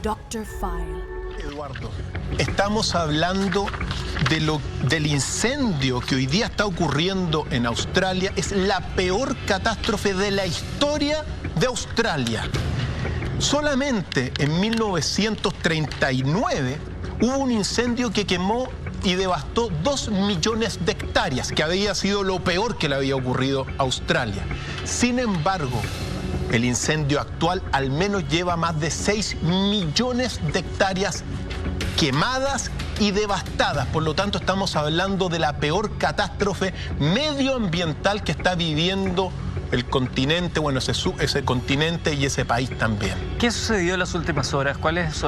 Dr. File. Eduardo, estamos hablando del incendio que hoy día está ocurriendo en Australia. Es la peor catástrofe de la historia de Australia. Solamente en 1939 hubo un incendio que quemó y devastó 2 millones de hectáreas, que había sido lo peor que le había ocurrido a Australia. Sin embargo, el incendio actual al menos lleva más de 6 millones de hectáreas quemadas y devastadas. Por lo tanto, estamos hablando de la peor catástrofe medioambiental que está viviendo el continente, bueno, ese continente y ese país también. ¿Qué sucedió en las últimas horas? ¿Cuál es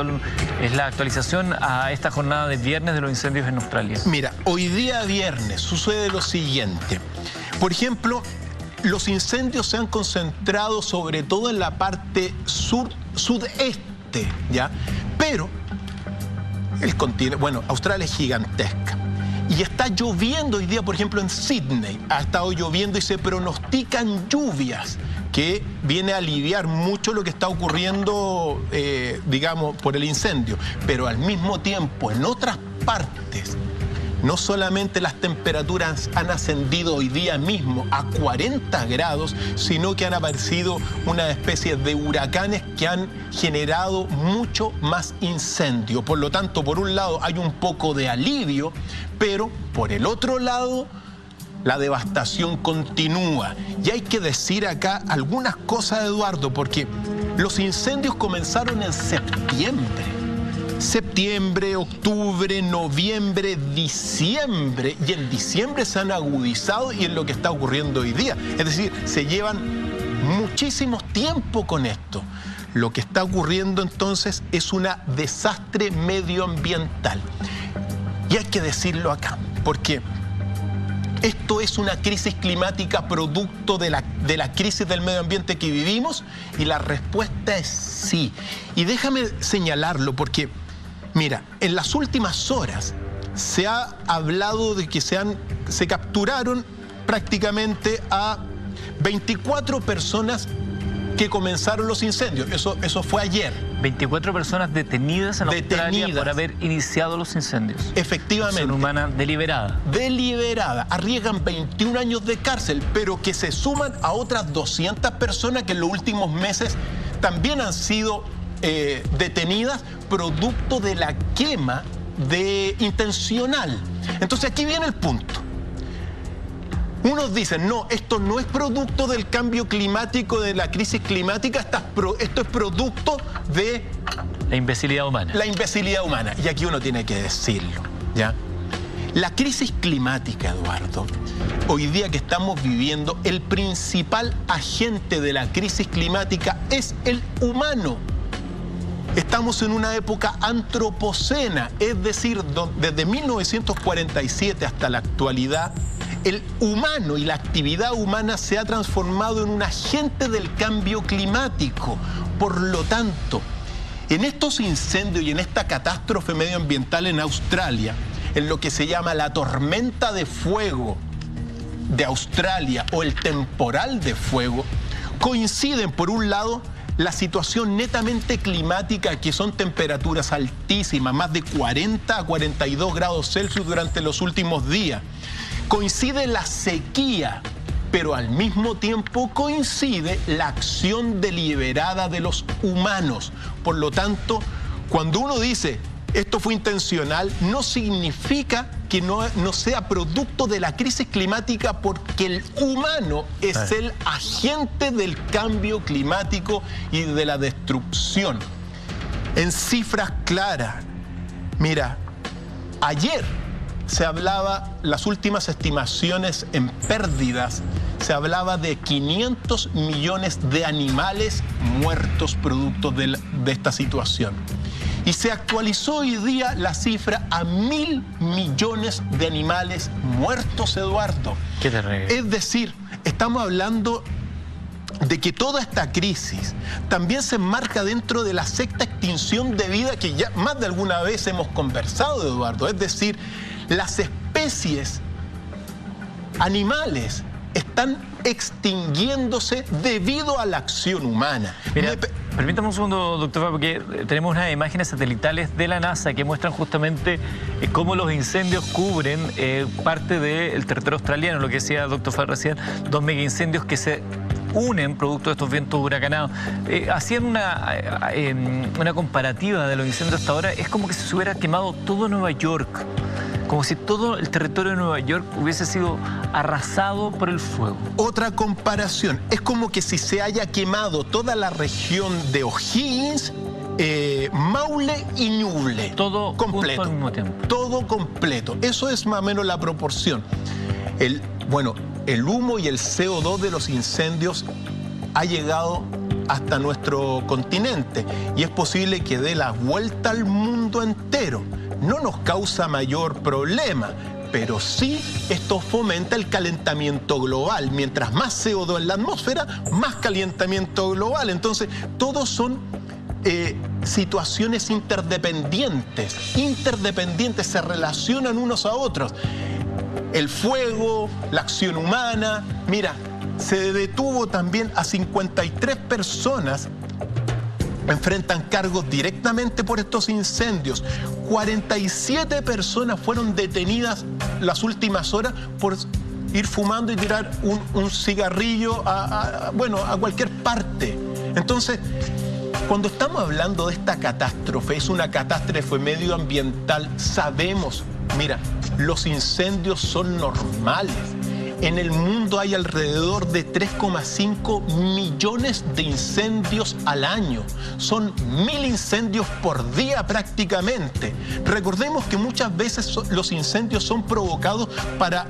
la actualización a esta jornada de viernes de los incendios en Australia? Mira, hoy día viernes sucede lo siguiente. Por ejemplo, los incendios se han concentrado sobre todo en la parte sudeste, ¿ya? Pero el continente, bueno, Australia es gigantesca. Y está lloviendo hoy día, por ejemplo, en Sydney. Ha estado lloviendo y se pronostican lluvias, que viene a aliviar mucho lo que está ocurriendo, digamos, por el incendio. Pero al mismo tiempo, en otras partes, no solamente las temperaturas han ascendido hoy día mismo a 40 grados, sino que han aparecido una especie de huracanes que han generado mucho más incendio. Por lo tanto, por un lado hay un poco de alivio, pero por el otro lado la devastación continúa. Y hay que decir acá algunas cosas, Eduardo, porque los incendios comenzaron en septiembre, octubre, noviembre, diciembre, y en diciembre se han agudizado y es lo que está ocurriendo hoy día. Es decir, se llevan muchísimo tiempo con esto. Lo que está ocurriendo entonces es un desastre medioambiental. Y hay que decirlo acá, porque esto es una crisis climática producto de la crisis del medio ambiente que vivimos, y la respuesta es sí. Y déjame señalarlo porque, mira, en las últimas horas se ha hablado de que se capturaron prácticamente a 24 personas que comenzaron los incendios. Eso fue ayer. 24 personas detenidas en Australia por haber iniciado los incendios. Efectivamente. Acción humana deliberada. Deliberada. Arriesgan 21 años de cárcel, pero que se suman a otras 200 personas que en los últimos meses también han sido detenidas producto de la quema intencional. Entonces aquí viene el punto. Unos dicen, no, esto no es producto del cambio climático, de la crisis climática, esto es producto de la imbecilidad humana. La imbecilidad humana. Y aquí uno tiene que decirlo, ¿ya? La crisis climática, Eduardo, hoy día que estamos viviendo, el principal agente de la crisis climática es el humano. Estamos en una época antropocena, es decir, desde 1947 hasta la actualidad, el humano y la actividad humana se ha transformado en un agente del cambio climático. Por lo tanto, en estos incendios y en esta catástrofe medioambiental en Australia, en lo que se llama la tormenta de fuego de Australia o el temporal de fuego, coinciden por un lado la situación netamente climática, que son temperaturas altísimas, más de 40 a 42 grados Celsius durante los últimos días. Coincide la sequía, pero al mismo tiempo coincide la acción deliberada de los humanos. Por lo tanto, cuando uno dice esto fue intencional, no significa que no sea producto de la crisis climática, porque el humano es el agente del cambio climático y de la destrucción. En cifras claras, mira, ayer se hablaba, las últimas estimaciones en pérdidas, se hablaba de 500 millones de animales muertos producto de esta situación. Y se actualizó hoy día la cifra a 1.000 millones de animales muertos, Eduardo. Qué terrible. Es decir, estamos hablando de que toda esta crisis también se enmarca dentro de la sexta extinción de vida que ya más de alguna vez hemos conversado, Eduardo. Es decir, las especies animales están extinguiéndose debido a la acción humana. Mira, Permítame un segundo, doctor, porque tenemos unas imágenes satelitales de la NASA que muestran justamente cómo los incendios cubren parte del territorio australiano, lo que decía el doctor Fall recién, 2 mega incendios que se unen producto de estos vientos huracanados. Hacían una comparativa de los incendios hasta ahora, es como que se hubiera quemado todo Nueva York, como si todo el territorio de Nueva York hubiese sido arrasado por el fuego. Otra comparación, es como que si se haya quemado toda la región de O'Higgins, Maule y Ñuble. Todo completo, al mismo tiempo. Todo completo. Eso es más o menos la proporción. El humo y el CO2 de los incendios ha llegado hasta nuestro continente y es posible que dé la vuelta al mundo entero. No nos causa mayor problema, pero sí esto fomenta el calentamiento global. Mientras más CO2 en la atmósfera, más calentamiento global. Entonces, todos son situaciones interdependientes, se relacionan unos a otros. El fuego, la acción humana. Mira, se detuvo también a 53 personas. Enfrentan cargos directamente por estos incendios. 47 personas fueron detenidas las últimas horas por ir fumando y tirar un cigarrillo a cualquier parte. Entonces, cuando estamos hablando de esta catástrofe, es una catástrofe medioambiental, sabemos, mira, los incendios son normales. En el mundo hay alrededor de 3,5 millones de incendios al año. Son 1000 incendios por día prácticamente. Recordemos que muchas veces los incendios son provocados para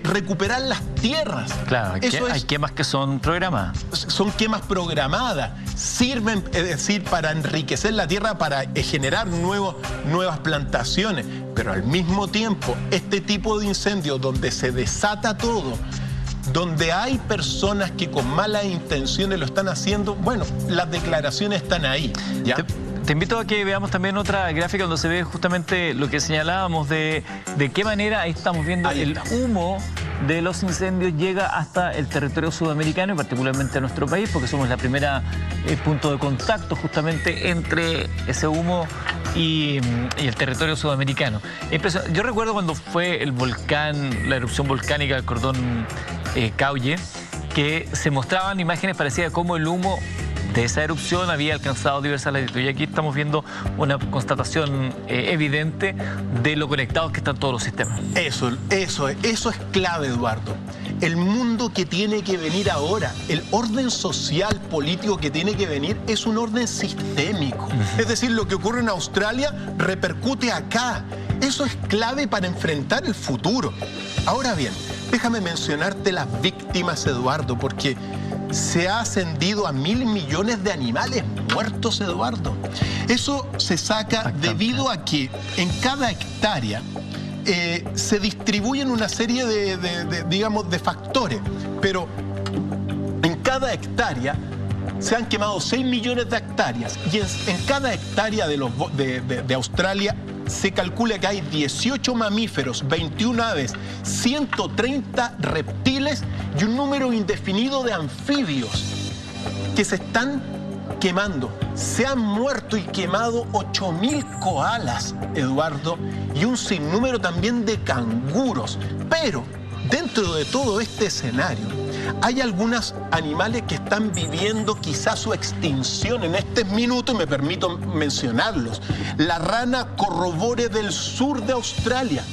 recuperar las tierras. Claro, hay quemas que son programadas. Son quemas programadas. Sirven, es decir, para enriquecer la tierra, para generar nuevas plantaciones. Pero al mismo tiempo, este tipo de incendios donde se desata todo, donde hay personas que con malas intenciones lo están haciendo, bueno, las declaraciones están ahí, ¿ya? Te invito a que veamos también otra gráfica donde se ve justamente lo que señalábamos de qué manera ahí estamos viendo el humo de los incendios llega hasta el territorio sudamericano y particularmente a nuestro país, porque somos la primera punto de contacto justamente entre ese humo y el territorio sudamericano. Yo recuerdo cuando fue el volcán, la erupción volcánica del cordón Caulle, que se mostraban imágenes parecidas como el humo de esa erupción había alcanzado diversas latitudes. Y aquí estamos viendo una constatación evidente de lo conectados que están todos los sistemas. Eso es clave, Eduardo. El mundo que tiene que venir ahora, el orden social, político que tiene que venir, es un orden sistémico. Es decir, lo que ocurre en Australia repercute acá. Eso es clave para enfrentar el futuro. Ahora bien, déjame mencionarte las víctimas, Eduardo, porque se ha ascendido a 1000 millones de animales muertos, Eduardo. Eso se saca debido a que en cada hectárea se distribuyen una serie de factores, pero en cada hectárea se han quemado 6 millones de hectáreas y en cada hectárea de Australia se calcula que hay 18 mamíferos, 21 aves, 130 reptiles y un número indefinido de anfibios que se están quemando. Se han muerto y quemado 8000 koalas, Eduardo, y un sinnúmero también de canguros. Pero dentro de todo este escenario hay algunos animales que están viviendo quizás su extinción en este minuto y me permito mencionarlos. La rana corrobore del sur de Australia.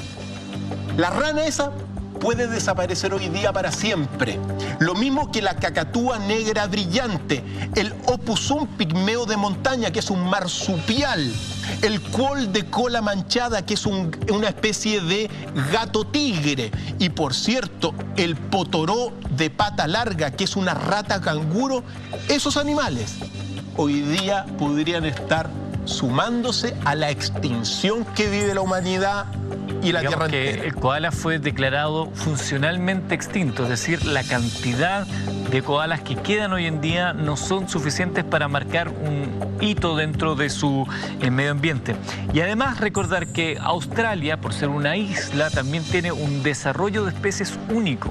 La rana esa puede desaparecer hoy día para siempre. Lo mismo que la cacatúa negra brillante, el opusum pigmeo de montaña, que es un marsupial, el cuol de cola manchada, que es una especie de gato tigre, y por cierto, el potoró de pata larga, que es una rata canguro. Esos animales hoy día podrían estar sumándose a la extinción que vive la humanidad y la tierra entera. El koala fue declarado funcionalmente extinto, es decir, la cantidad de koalas que quedan hoy en día no son suficientes para marcar un hito dentro de su medio ambiente. Y además recordar que Australia, por ser una isla, también tiene un desarrollo de especies único.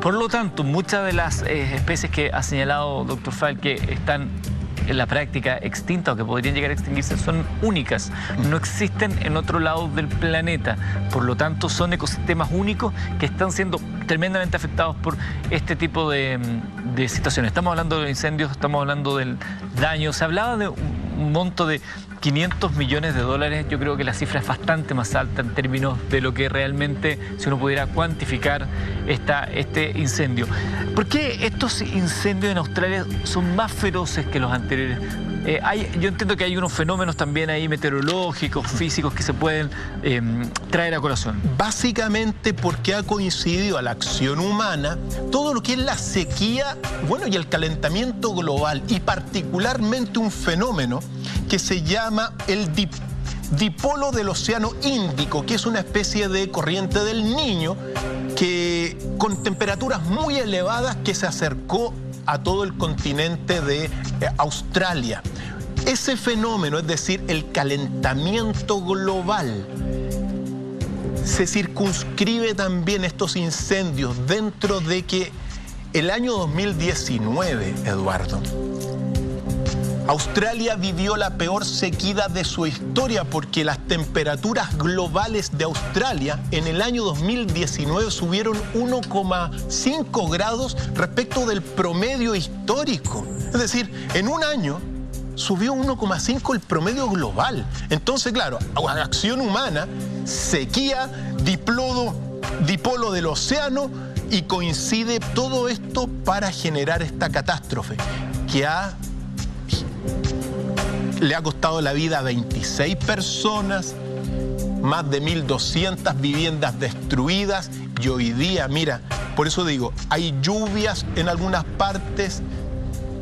Por lo tanto, muchas de las especies que ha señalado doctor Fall que están en la práctica extintas o que podrían llegar a extinguirse son únicas. No existen en otro lado del planeta. Por lo tanto, son ecosistemas únicos que están siendo tremendamente afectados por este tipo de situaciones. Estamos hablando de incendios, estamos hablando del daño. Se hablaba de un monto de 500 millones de dólares. Yo creo que la cifra es bastante más alta en términos de lo que realmente, si uno pudiera cuantificar este incendio. ¿Por qué estos incendios en Australia son más feroces que los anteriores? Yo entiendo que hay unos fenómenos también ahí meteorológicos, físicos, que se pueden traer a colación. Básicamente porque ha coincidido a la acción humana todo lo que es la sequía, bueno, y el calentamiento global, y particularmente un fenómeno que se llama el dipolo del Océano Índico, que es una especie de corriente del Niño que con temperaturas muy elevadas que se acercó a todo el continente de Australia. Ese fenómeno, es decir, el calentamiento global, se circunscribe también estos incendios dentro de que el año 2019, Eduardo, Australia vivió la peor sequía de su historia porque las temperaturas globales de Australia en el año 2019 subieron 1,5 grados respecto del promedio histórico. Es decir, en un año subió 1,5 el promedio global. Entonces, claro, acción humana, sequía, dipolo del océano, y coincide todo esto para generar esta catástrofe que le ha costado la vida a 26 personas, más de 1.200 viviendas destruidas, y hoy día, mira, por eso digo, hay lluvias en algunas partes,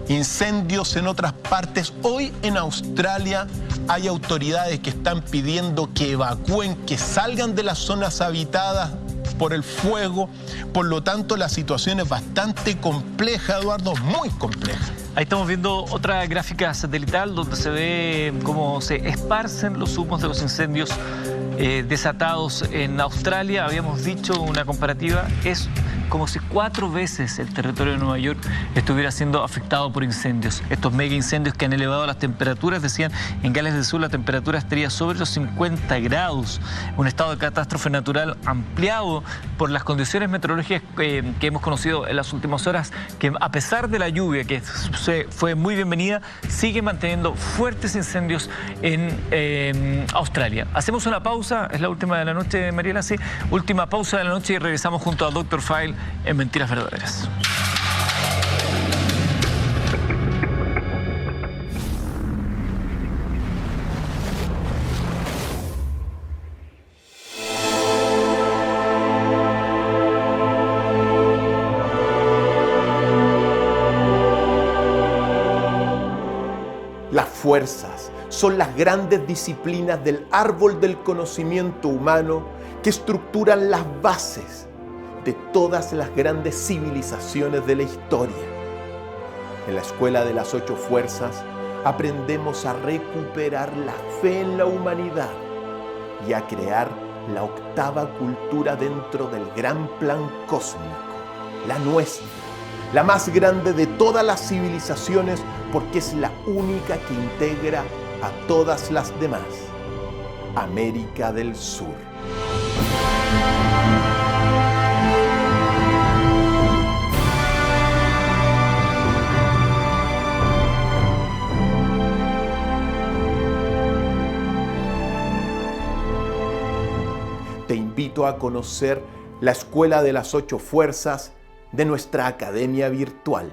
incendios en otras partes. Hoy en Australia hay autoridades que están pidiendo que evacúen, que salgan de las zonas habitadas por el fuego. Por lo tanto, la situación es bastante compleja, Eduardo, muy compleja. Ahí estamos viendo otra gráfica satelital donde se ve cómo se esparcen los humos de los incendios desatados en Australia. Habíamos dicho una comparativa, es como si 4 veces el territorio de Nueva York estuviera siendo afectado por incendios. Estos mega incendios que han elevado las temperaturas, decían, en Gales del Sur la temperatura estaría sobre los 50 grados. Un estado de catástrofe natural ampliado por las condiciones meteorológicas que hemos conocido en las últimas horas, que a pesar de la lluvia, que fue muy bienvenida, sigue manteniendo fuertes incendios en Australia. Hacemos una pausa, es la última de la noche, Mariela, sí. Última pausa de la noche y regresamos junto a Dr. File en Mentiras Verdaderas. Las fuerzas son las grandes disciplinas del árbol del conocimiento humano que estructuran las bases de todas las grandes civilizaciones de la historia. En la Escuela de las 8 Fuerzas aprendemos a recuperar la fe en la humanidad y a crear la 8ª cultura dentro del gran plan cósmico, la nuestra, la más grande de todas las civilizaciones porque es la única que integra a todas las demás, América del Sur. Te invito a conocer la Escuela de las 8 Fuerzas de nuestra Academia Virtual.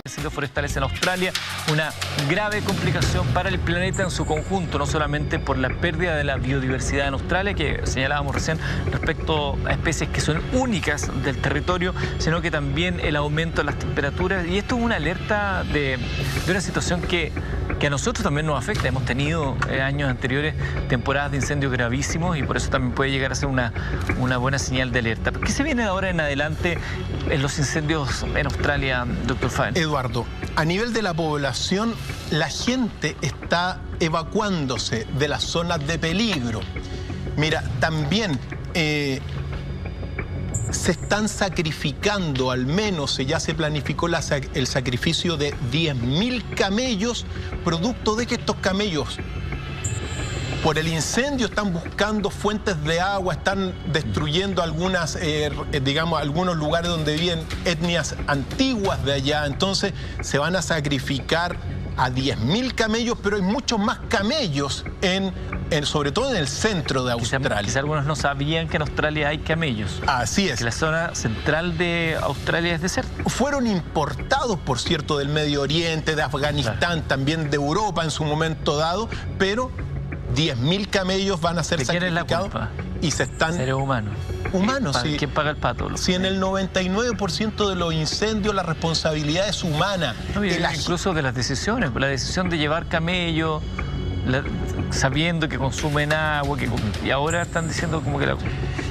Incendios forestales en Australia, una grave complicación para el planeta en su conjunto, no solamente por la pérdida de la biodiversidad en Australia, que señalábamos recién respecto a especies que son únicas del territorio, sino que también el aumento de las temperaturas. Y esto es una alerta de una situación que a nosotros también nos afecta. Hemos tenido años anteriores temporadas de incendios gravísimos y por eso también puede llegar a ser una buena señal de alerta. ¿Qué se viene ahora en adelante en los incendios en Australia, doctor Fine? Eduardo, a nivel de la población, la gente está evacuándose de las zonas de peligro. Mira, también se están sacrificando, al menos ya se planificó el sacrificio de 10.000 camellos, producto de que estos camellos, por el incendio, están buscando fuentes de agua, están destruyendo algunas, digamos, algunos lugares donde viven etnias antiguas de allá. Entonces se van a sacrificar a 10.000 camellos, pero hay muchos más camellos, sobre todo en el centro de Australia. Quizá algunos no sabían que en Australia hay camellos. Así es. Que la zona central de Australia es desierta. Fueron importados, por cierto, del Medio Oriente, de Afganistán, claro, también de Europa en su momento dado, pero 10.000 camellos van a ser sacrificados. ¿Quién es la culpa? Y se están... Seres humanos. Humanos, sí. ¿Quién paga el pato? Si en el 99% de los incendios la responsabilidad es humana. No, incluso de las decisiones. La decisión de llevar camello, sabiendo que consumen agua, y ahora están diciendo como que...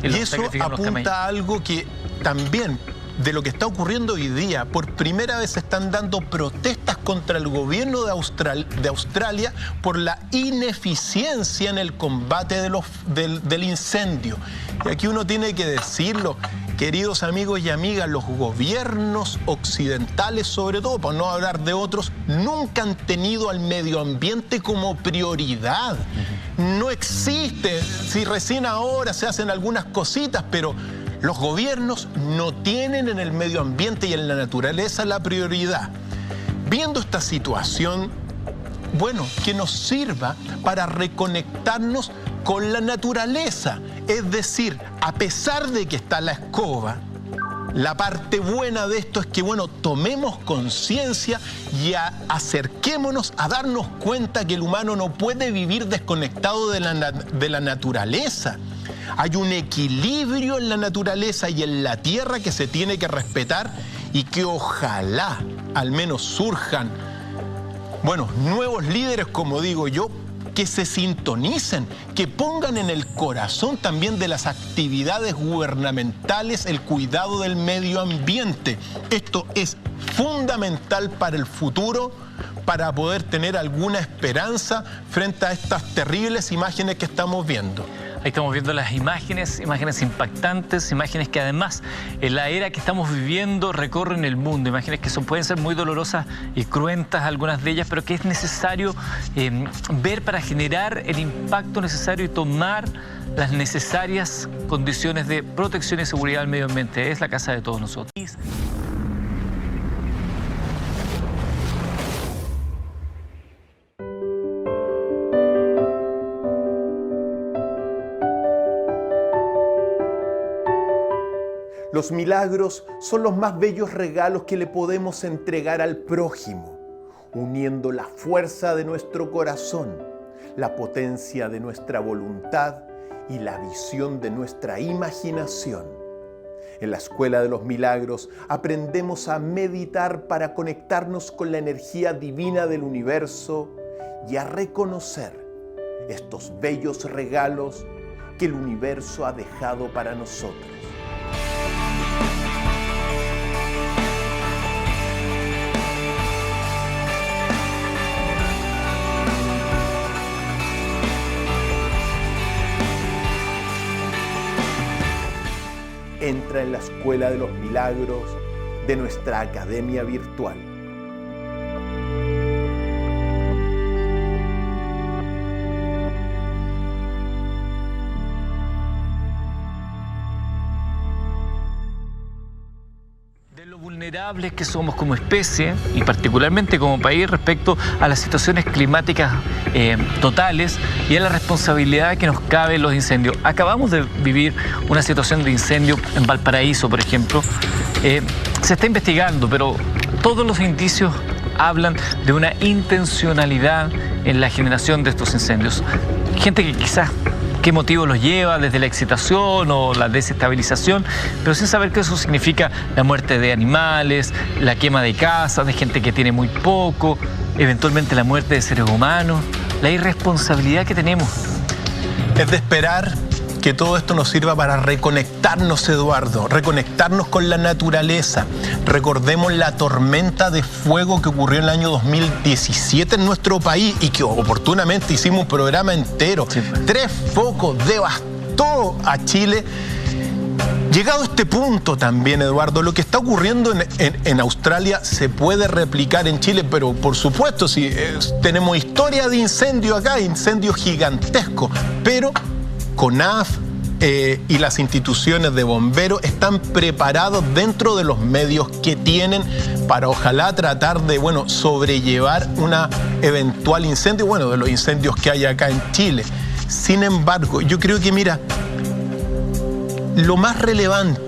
Y eso apunta a algo que también, de lo que está ocurriendo hoy día, por primera vez se están dando protestas contra el gobierno de Australia por la ineficiencia en el combate del incendio. Y aquí uno tiene que decirlo, queridos amigos y amigas, los gobiernos occidentales, sobre todo, por no hablar de otros, nunca han tenido al medio ambiente como prioridad. No existe, si recién ahora se hacen algunas cositas, pero los gobiernos no tienen en el medio ambiente y en la naturaleza la prioridad. Viendo esta situación, bueno, que nos sirva para reconectarnos con la naturaleza. Es decir, a pesar de que está la escoba, la parte buena de esto es que, bueno, tomemos conciencia y acerquémonos a darnos cuenta que el humano no puede vivir desconectado de la naturaleza. Hay un equilibrio en la naturaleza y en la tierra que se tiene que respetar y que ojalá al menos surjan, bueno, nuevos líderes, como digo yo, que se sintonicen, que pongan en el corazón también de las actividades gubernamentales el cuidado del medio ambiente. Esto es fundamental para el futuro, para poder tener alguna esperanza frente a estas terribles imágenes que estamos viendo. Ahí estamos viendo las imágenes impactantes, imágenes que además en la era que estamos viviendo recorren el mundo, imágenes que pueden ser muy dolorosas y cruentas algunas de ellas, pero que es necesario ver para generar el impacto necesario y tomar las necesarias condiciones de protección y seguridad del medio ambiente. Es la casa de todos nosotros. Los milagros son los más bellos regalos que le podemos entregar al prójimo, uniendo la fuerza de nuestro corazón, la potencia de nuestra voluntad y la visión de nuestra imaginación. En la Escuela de los Milagros aprendemos a meditar para conectarnos con la energía divina del universo y a reconocer estos bellos regalos que el universo ha dejado para nosotros. Entra en la Escuela de los Milagros de nuestra Academia Virtual. De lo vulnerables que somos como especie y particularmente como país respecto a las situaciones climáticas totales y a la responsabilidad que nos cabe en los incendios. Acabamos de vivir una situación de incendio en Valparaíso, por ejemplo. Se está investigando, pero todos los indicios hablan de una intencionalidad en la generación de estos incendios. Gente que quizás qué motivo los lleva, desde la excitación o la desestabilización, pero sin saber que eso significa la muerte de animales, la quema de casas, de gente que tiene muy poco, eventualmente la muerte de seres humanos, la irresponsabilidad que tenemos. Es de esperar que todo esto nos sirva para reconectarnos, Eduardo, reconectarnos con la naturaleza. Recordemos la tormenta de fuego que ocurrió en el año 2017 en nuestro país y que oportunamente hicimos un programa entero. Sí. 3 focos devastados afectó a Chile. Llegado a este punto también, Eduardo, lo que está ocurriendo en Australia se puede replicar en Chile, pero por supuesto, si tenemos historia de incendio acá, incendios gigantescos, pero CONAF y las instituciones de bomberos están preparados dentro de los medios que tienen para ojalá tratar de, sobrellevar una eventual incendio, de los incendios que hay acá en Chile. Sin embargo, yo creo que, mira, lo más relevante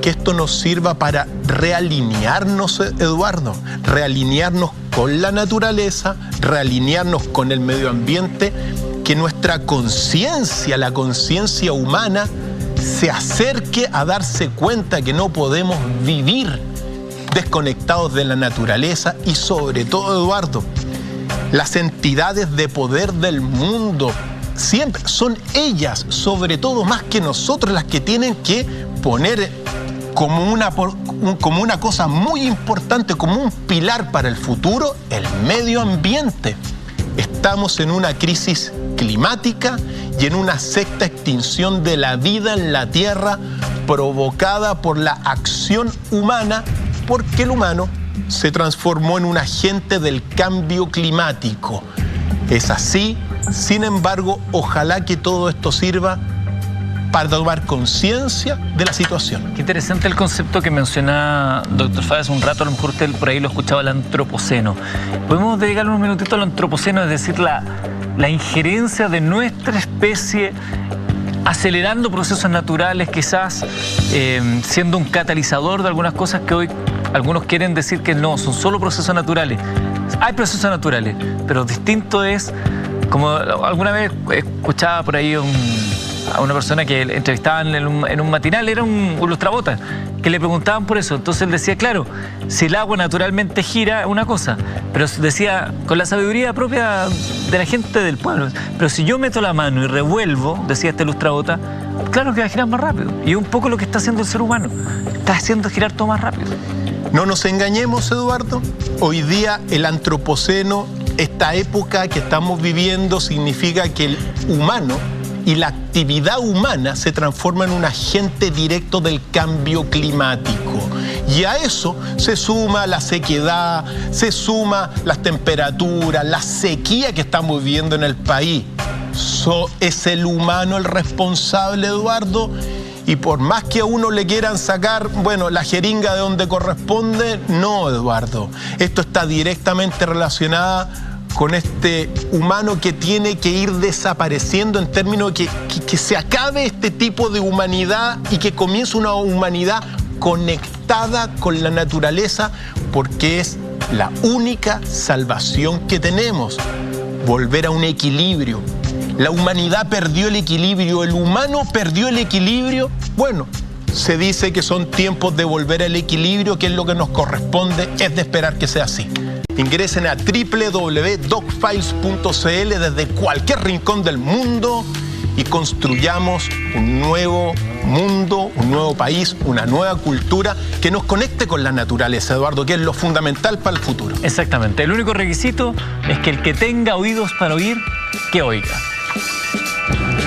que esto nos sirva para realinearnos, Eduardo, realinearnos con la naturaleza, realinearnos con el medio ambiente, que nuestra conciencia, la conciencia humana, se acerque a darse cuenta que no podemos vivir desconectados de la naturaleza y sobre todo, Eduardo, las entidades de poder del mundo, siempre son ellas, sobre todo más que nosotros, las que tienen que poner como una cosa muy importante, como un pilar para el futuro, el medio ambiente. Estamos en una crisis climática y en una sexta extinción de la vida en la Tierra provocada por la acción humana, porque el humano se transformó en un agente del cambio climático. Es así. Sin embargo, ojalá que todo esto sirva para tomar conciencia de la situación. Qué interesante el concepto que mencionaba doctor Fabio hace un rato, a lo mejor usted por ahí lo escuchaba, el antropoceno. Podemos dedicarle un minutito al antropoceno, es decir, la injerencia de nuestra especie acelerando procesos naturales, quizás siendo un catalizador de algunas cosas que hoy algunos quieren decir que no, son solo procesos naturales. Hay procesos naturales, pero distinto es, como alguna vez escuchaba por ahí a una persona que entrevistaban en un matinal, era un lustrabotas, que le preguntaban por eso. Entonces él decía, claro, si el agua naturalmente gira es una cosa, pero decía, con la sabiduría propia de la gente del pueblo, pero si yo meto la mano y revuelvo, decía este lustrabotas, claro que va a girar más rápido. Y es un poco lo que está haciendo el ser humano, está haciendo girar todo más rápido. No nos engañemos, Eduardo, hoy día el antropoceno, esta época que estamos viviendo, significa que el humano y la actividad humana se transforma en un agente directo del cambio climático. Y a eso se suma la sequedad, se suma las temperaturas, la sequía que estamos viviendo en el país. ¿Es el humano el responsable, Eduardo? Y por más que a uno le quieran sacar, la jeringa de donde corresponde, no, Eduardo. Esto está directamente relacionado con este humano que tiene que ir desapareciendo en términos de que se acabe este tipo de humanidad y que comience una humanidad conectada con la naturaleza, porque es la única salvación que tenemos. Volver a un equilibrio. La humanidad perdió el equilibrio, el humano perdió el equilibrio. Se dice que son tiempos de volver al equilibrio, que es lo que nos corresponde, es de esperar que sea así. Ingresen a www.docfiles.cl desde cualquier rincón del mundo y construyamos un nuevo mundo, un nuevo país, una nueva cultura que nos conecte con la naturaleza, Eduardo, que es lo fundamental para el futuro. Exactamente. El único requisito es que el que tenga oídos para oír, que oiga.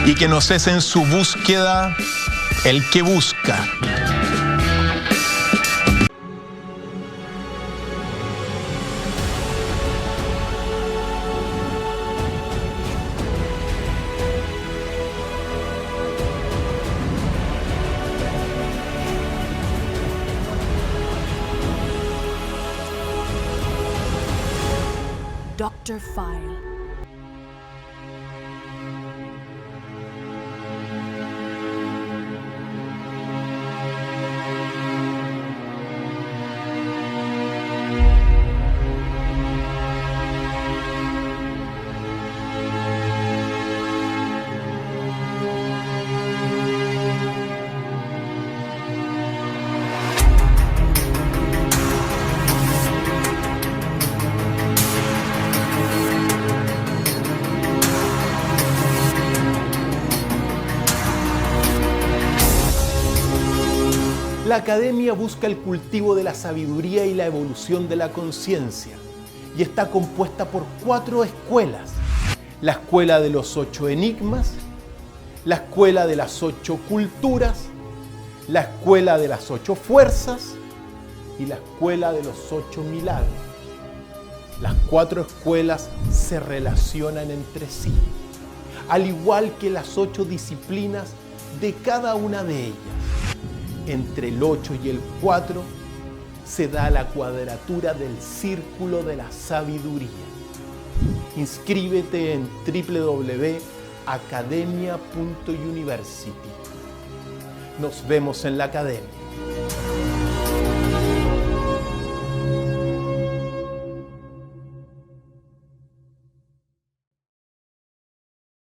Y que no cese en su búsqueda el que busca. Dr. File. La academia busca el cultivo de la sabiduría y la evolución de la conciencia y está compuesta por 4 escuelas. La escuela de los 8 enigmas, la escuela de las 8 culturas, la escuela de las 8 fuerzas y la escuela de los 8 milagros. Las 4 escuelas se relacionan entre sí, al igual que las 8 disciplinas de cada una de ellas. Entre el 8 y el 4 se da la cuadratura del círculo de la sabiduría. Inscríbete en www.academia.university. Nos vemos en la academia.